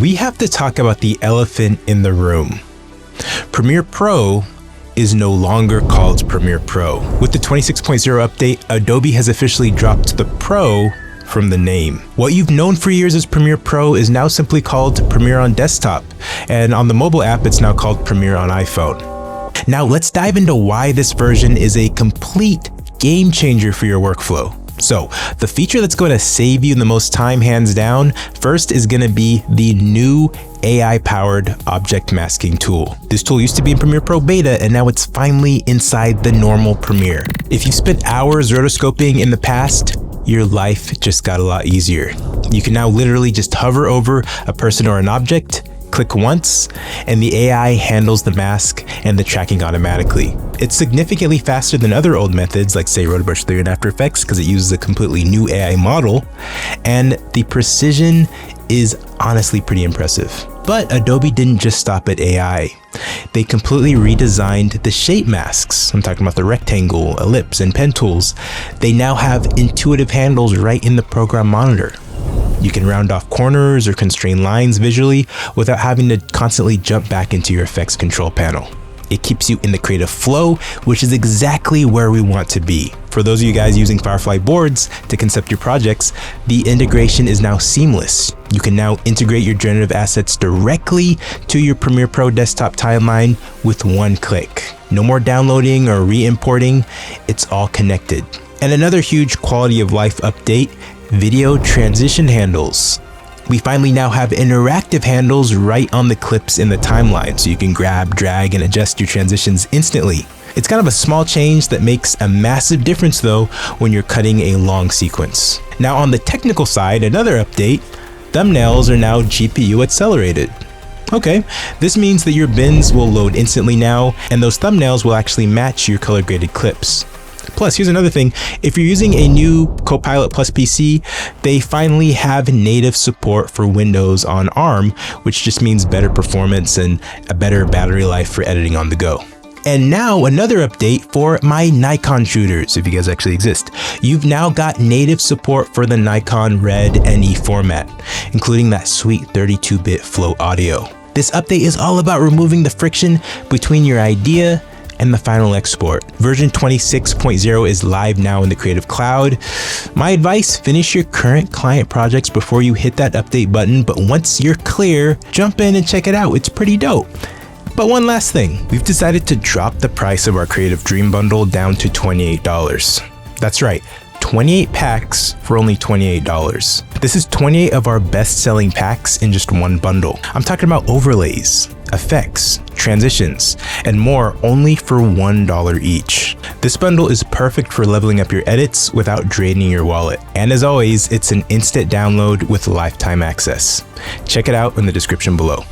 we have to talk about the elephant in the room. Premiere Pro is no longer called Premiere Pro. With the 26.0 update, Adobe has officially dropped the Pro from the name. What you've known for years as Premiere Pro is now simply called Premiere on desktop, and on the mobile app, it's now called Premiere on iPhone. Now let's dive into why this version is a complete game changer for your workflow. So the feature that's going to save you the most time, hands down, first is going to be the new AI-powered object masking tool. This tool used to be in Premiere Pro Beta, and now it's finally inside the normal Premiere. If you've spent hours rotoscoping in the past, your life just got a lot easier. You can now literally just hover over a person or an object, click once, and the AI handles the mask and the tracking automatically. It's significantly faster than other old methods like say Rotobrush 3 and After Effects because it uses a completely new AI model, and the precision is honestly pretty impressive. But Adobe didn't just stop at AI. They completely redesigned the shape masks. I'm talking about the rectangle, ellipse, and pen tools. They now have intuitive handles right in the program monitor. You can round off corners or constrain lines visually without having to constantly jump back into your effects control panel. It keeps you in the creative flow, which is exactly where we want to be. For those of you guys using Firefly boards to concept your projects, the integration is now seamless. You can now integrate your generative assets directly to your Premiere Pro desktop timeline with one click. No more downloading or re-importing, it's all connected. And another huge quality of life update, video transition handles. We finally now have interactive handles right on the clips in the timeline, so you can grab, drag, and adjust your transitions instantly. It's kind of a small change that makes a massive difference though when you're cutting a long sequence. Now on the technical side, another update, thumbnails are now GPU accelerated. Okay, this means that your bins will load instantly now, and those thumbnails will actually match your color graded clips. Plus, here's another thing, if you're using a new Copilot Plus PC, they finally have native support for Windows on ARM, which just means better performance and a better battery life for editing on the go. And now another update for my Nikon shooters, if you guys actually exist. You've now got native support for the Nikon R3D NE format, including that sweet 32-bit flow audio. This update is all about removing the friction between your idea and the final export. Version 26.0 is live now in the Creative Cloud. My advice, finish your current client projects before you hit that update button, but once you're clear, jump in and check it out. It's pretty dope. But one last thing, we've decided to drop the price of our Creative Dream Bundle down to $28. That's right, 28 packs for only $28. This is 28 of our best-selling packs in just one bundle. I'm talking about overlays, effects, transitions, and more only for $1 each. This bundle is perfect for leveling up your edits without draining your wallet. And as always, it's an instant download with lifetime access. Check it out in the description below.